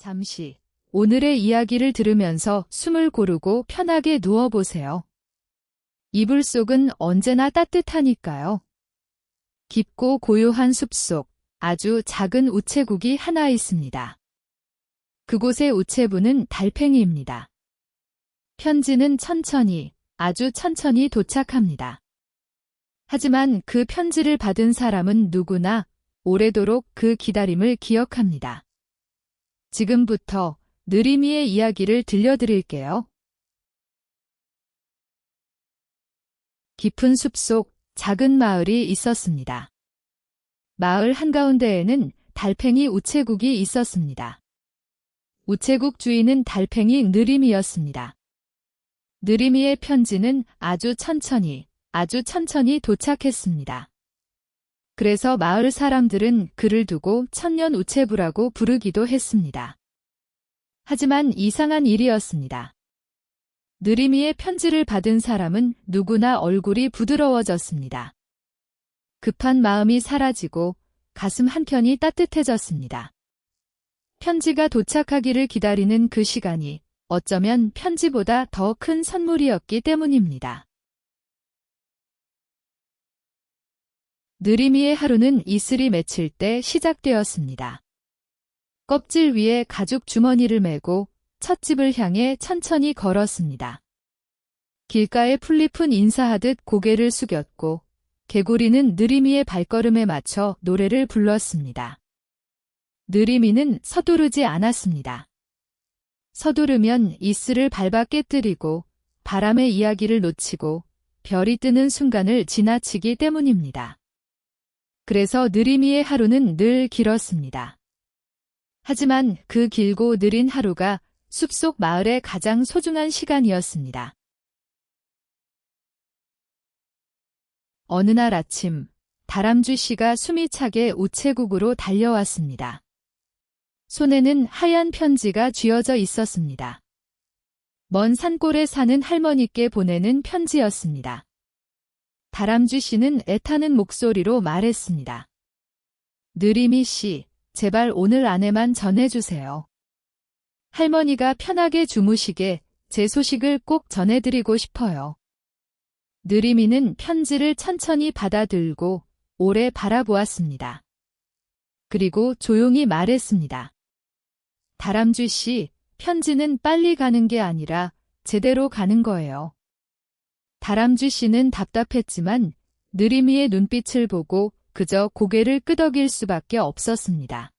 잠시 오늘의 이야기를 들으면서 숨을 고르고 편하게 누워보세요. 이불 속은 언제나 따뜻하니까요. 깊고 고요한 숲속 아주 작은 우체국이 하나 있습니다. 그곳의 우체부는 달팽이입니다. 편지는 천천히, 아주 천천히 도착합니다. 하지만 그 편지를 받은 사람은 누구나 오래도록 그 기다림을 기억합니다. 지금부터 느리미의 이야기를 들려드릴게요. 깊은 숲속 작은 마을이 있었습니다. 마을 한가운데에는 달팽이 우체국이 있었습니다. 우체국 주인은 달팽이 느림이였습니다. 느림이의 편지는 아주 천천히 도착했습니다. 그래서 마을 사람들은 그를 두고 천년 우체부라고 부르기도 했습니다. 하지만 이상한 일이었습니다. 느림이의 편지를 받은 사람은 누구나 얼굴이 부드러워졌습니다. 급한 마음이 사라지고 가슴 한켠이 따뜻해졌습니다. 편지가 도착하기를 기다리는 그 시간이 어쩌면 편지보다 더 큰 선물이었기 때문입니다. 느림이의 하루는 이슬이 맺힐 때 시작되었습니다. 껍질 위에 가죽 주머니를 메고 찻집을 향해 천천히 걸었습니다. 길가에 풀잎은 인사하듯 고개를 숙였고 개구리는 느림이의 발걸음에 맞춰 노래를 불렀습니다. 느림이는 서두르지 않았습니다. 서두르면 이슬을 밟아 깨뜨리고 바람의 이야기를 놓치고 별이 뜨는 순간을 지나치기 때문입니다. 그래서 느림이의 하루는 늘 길었습니다. 하지만 그 길고 느린 하루가 숲속 마을의 가장 소중한 시간이었습니다. 어느 날 아침, 다람쥐 씨가 숨이 차게 우체국으로 달려왔습니다. 손에는 하얀 편지가 쥐어져 있었습니다. 먼 산골에 사는 할머니께 보내는 편지였습니다. 다람쥐 씨는 애타는 목소리로 말했습니다. 느림이 씨, 제발 오늘 안에만 전해주세요. 할머니가 편하게 주무시게 제 소식을 꼭 전해드리고 싶어요. 느림이는 편지를 천천히 받아들고 오래 바라보았습니다. 그리고 조용히 말했습니다. 다람쥐 씨, 편지는 빨리 가는 게 아니라 제대로 가는 거예요. 다람쥐 씨는 답답했지만 느림이의 눈빛을 보고 그저 고개를 끄덕일 수밖에 없었습니다.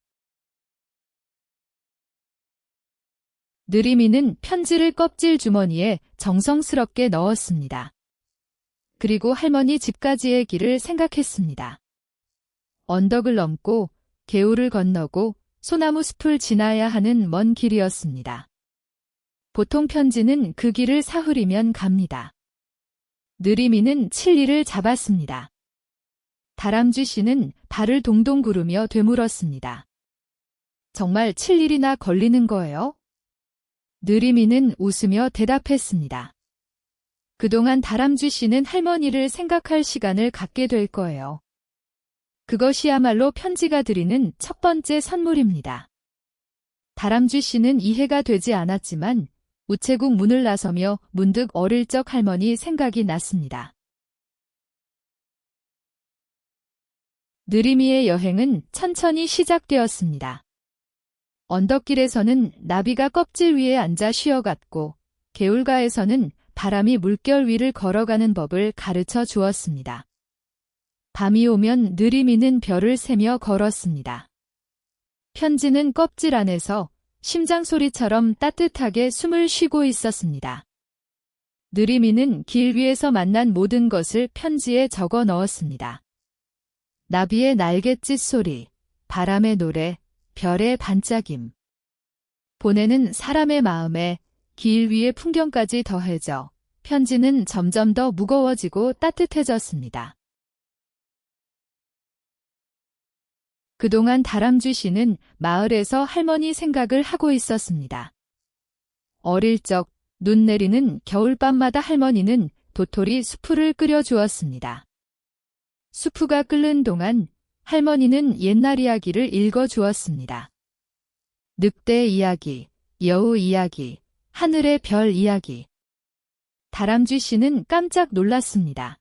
느림이는 편지를 껍질 주머니에 정성스럽게 넣었습니다. 그리고 할머니 집까지의 길을 생각했습니다. 언덕을 넘고 개울을 건너고 소나무 숲을 지나야 하는 먼 길이었습니다. 보통 편지는 그 길을 사흐리면 갑니다. 느림이는 칠리를 잡았습니다. 다람쥐 씨는 발을 동동 구르며 되물었습니다. 정말 7일이나 걸리는 거예요? 느림이는 웃으며 대답했습니다. 그동안 다람쥐 씨는 할머니를 생각할 시간을 갖게 될 거예요. 그것이야말로 편지가 드리는 첫 번째 선물입니다. 다람쥐 씨는 이해가 되지 않았지만 우체국 문을 나서며 문득 어릴 적 할머니 생각이 났습니다. 느림이의 여행은 천천히 시작되었습니다. 언덕길에서는 나비가 껍질 위에 앉아 쉬어갔고 개울가에서는 바람이 물결 위를 걸어가는 법을 가르쳐 주었습니다. 밤이 오면 느림이는 별을 세며 걸었습니다. 편지는 껍질 안에서 심장 소리처럼 따뜻하게 숨을 쉬고 있었습니다. 느림이는 길 위에서 만난 모든 것을 편지에 적어 넣었습니다. 나비의 날갯짓 소리, 바람의 노래, 별의 반짝임. 보내는 사람의 마음에 길 위의 풍경까지 더해져 편지는 점점 더 무거워지고 따뜻해졌습니다. 그동안 다람쥐 씨는 마을에서 할머니 생각을 하고 있었습니다. 어릴 적 눈 내리는 겨울밤마다 할머니는 도토리 수프를 끓여 주었습니다. 수프가 끓는 동안 할머니는 옛날 이야기를 읽어 주었습니다. 늑대 이야기, 여우 이야기, 하늘의 별 이야기. 다람쥐 씨는 깜짝 놀랐습니다.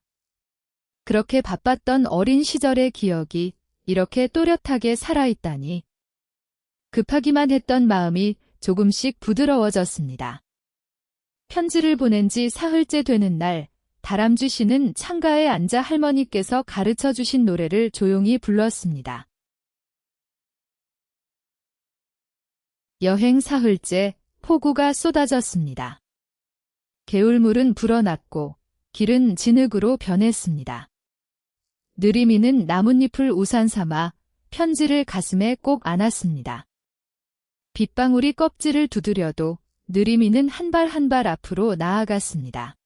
그렇게 바빴던 어린 시절의 기억이 이렇게 또렷하게 살아있다니. 급하기만 했던 마음이 조금씩 부드러워졌습니다. 편지를 보낸 지 사흘째 되는 날, 다람쥐 씨는 창가에 앉아 할머니께서 가르쳐 주신 노래를 조용히 불렀습니다. 여행 사흘째, 폭우가 쏟아졌습니다. 개울물은 불어났고 길은 진흙으로 변했습니다. 느리미는 나뭇잎을 우산 삼아 편지를 가슴에 꼭 안았습니다. 빗방울이 껍질을 두드려도 느리미는 한 발 한 발 앞으로 나아갔습니다.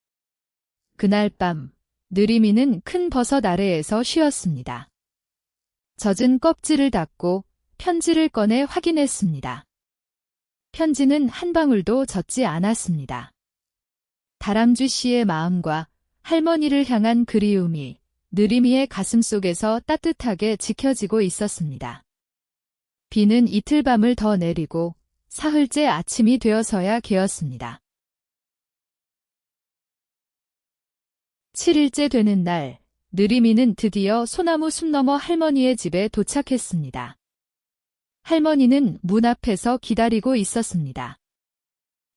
그날 밤, 느리미는 큰 버섯 아래에서 쉬었습니다. 젖은 껍질을 닫고 편지를 꺼내 확인했습니다. 편지는 한 방울도 젖지 않았습니다. 다람쥐 씨의 마음과 할머니를 향한 그리움이 느리미의 가슴 속에서 따뜻하게 지켜지고 있었습니다. 비는 이틀 밤을 더 내리고 사흘째 아침이 되어서야 개었습니다. 7일째 되는 날, 느리미는 드디어 소나무 숲 너머 할머니의 집에 도착했습니다. 할머니는 문 앞에서 기다리고 있었습니다.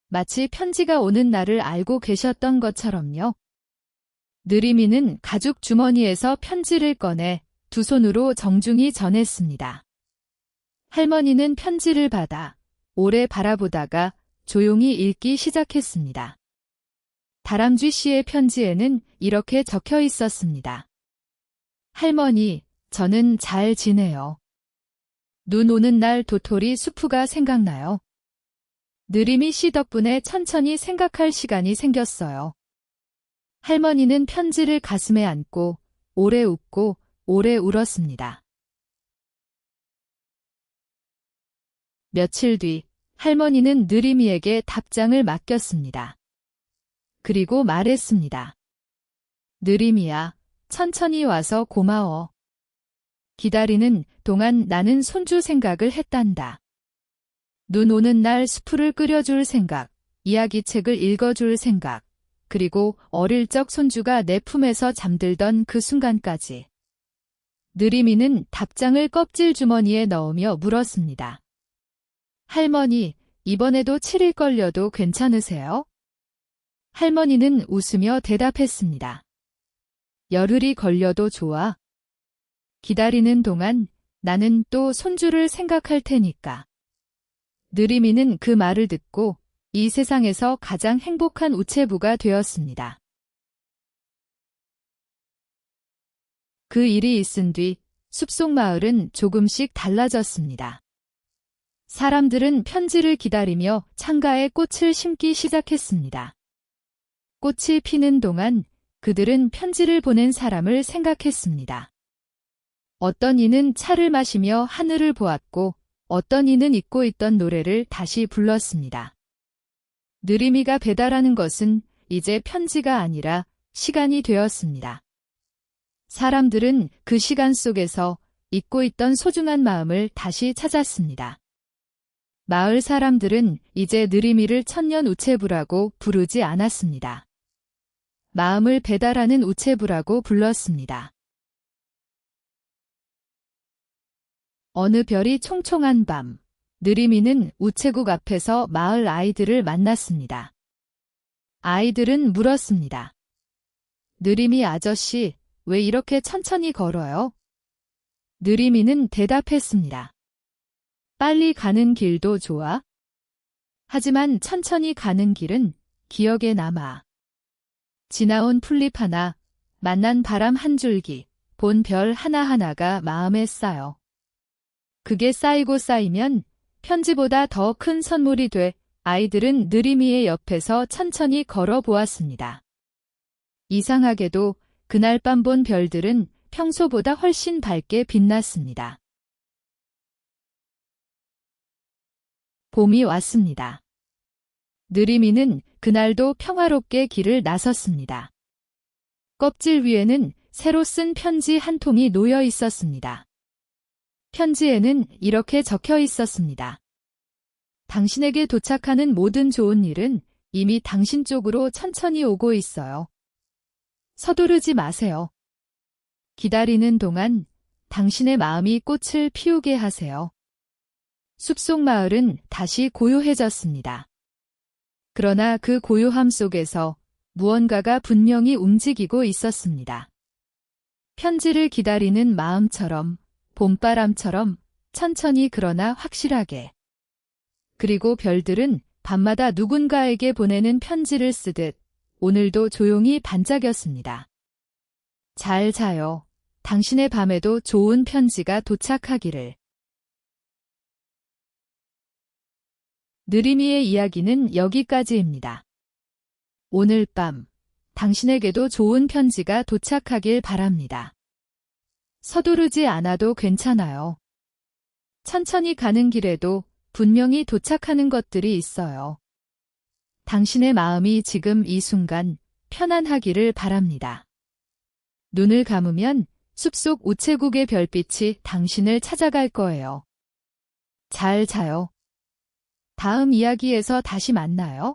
마치 편지가 오는 날을 알고 계셨던 것처럼요. 느리미는 가죽 주머니에서 편지를 꺼내 두 손으로 정중히 전했습니다. 할머니는 편지를 받아 오래 바라보다가 조용히 읽기 시작했습니다. 다람쥐 씨의 편지에는 이렇게 적혀 있었습니다. 할머니, 저는 잘 지내요. 눈 오는 날 도토리 수프가 생각나요. 느리미 씨 덕분에 천천히 생각할 시간이 생겼어요. 할머니는 편지를 가슴에 안고 오래 웃고 오래 울었습니다. 며칠 뒤 할머니는 느리미에게 답장을 맡겼습니다. 그리고 말했습니다. 느리미야, 천천히 와서 고마워. 기다리는 동안 나는 손주 생각을 했단다. 눈 오는 날 수프를 끓여줄 생각, 이야기책을 읽어줄 생각, 그리고 어릴 적 손주가 내 품에서 잠들던 그 순간까지. 느리미는 답장을 껍질 주머니에 넣으며 물었습니다. 할머니, 이번에도 7일 걸려도 괜찮으세요? 할머니는 웃으며 대답했습니다. 열흘이 걸려도 좋아. 기다리는 동안 나는 또 손주를 생각할 테니까. 느리미는 그 말을 듣고 이 세상에서 가장 행복한 우체부가 되었습니다. 그 일이 있은 뒤 숲속 마을은 조금씩 달라졌습니다. 사람들은 편지를 기다리며 창가에 꽃을 심기 시작했습니다. 꽃이 피는 동안 그들은 편지를 보낸 사람을 생각했습니다. 어떤 이는 차를 마시며 하늘을 보았고 어떤 이는 잊고 있던 노래를 다시 불렀습니다. 느리미가 배달하는 것은 이제 편지가 아니라 시간이 되었습니다. 사람들은 그 시간 속에서 잊고 있던 소중한 마음을 다시 찾았습니다. 마을 사람들은 이제 느리미를 천년 우체부라고 부르지 않았습니다. 마음을 배달하는 우체부라고 불렀습니다. 어느 별이 총총한 밤, 느리미는 우체국 앞에서 마을 아이들을 만났습니다. 아이들은 물었습니다. 느리미 아저씨, 왜 이렇게 천천히 걸어요? 느리미는 대답했습니다. 빨리 가는 길도 좋아. 하지만 천천히 가는 길은 기억에 남아. 지나온 풀잎 하나, 만난 바람 한 줄기, 본 별 하나하나가 마음에 쌓여. 그게 쌓이고 쌓이면 편지보다 더 큰 선물이 돼 아이들은 느리미의 옆에서 천천히 걸어 보았습니다. 이상하게도 그날 밤 본 별들은 평소보다 훨씬 밝게 빛났습니다. 봄이 왔습니다. 느리미는 그날도 평화롭게 길을 나섰습니다. 껍질 위에는 새로 쓴 편지 한 통이 놓여 있었습니다. 편지에는 이렇게 적혀 있었습니다. 당신에게 도착하는 모든 좋은 일은 이미 당신 쪽으로 천천히 오고 있어요. 서두르지 마세요. 기다리는 동안 당신의 마음이 꽃을 피우게 하세요. 숲속 마을은 다시 고요해졌습니다. 그러나 그 고요함 속에서 무언가가 분명히 움직이고 있었습니다. 편지를 기다리는 마음처럼, 봄바람처럼 천천히 그러나 확실하게. 그리고 별들은 밤마다 누군가에게 보내는 편지를 쓰듯 오늘도 조용히 반짝였습니다. 잘 자요. 당신의 밤에도 좋은 편지가 도착하기를. 느림이의 이야기는 여기까지입니다. 오늘 밤 당신에게도 좋은 편지가 도착하길 바랍니다. 서두르지 않아도 괜찮아요. 천천히 가는 길에도 분명히 도착하는 것들이 있어요. 당신의 마음이 지금 이 순간 편안하기를 바랍니다. 눈을 감으면 숲속 우체국의 별빛이 당신을 찾아갈 거예요. 잘 자요. 다음 이야기에서 다시 만나요.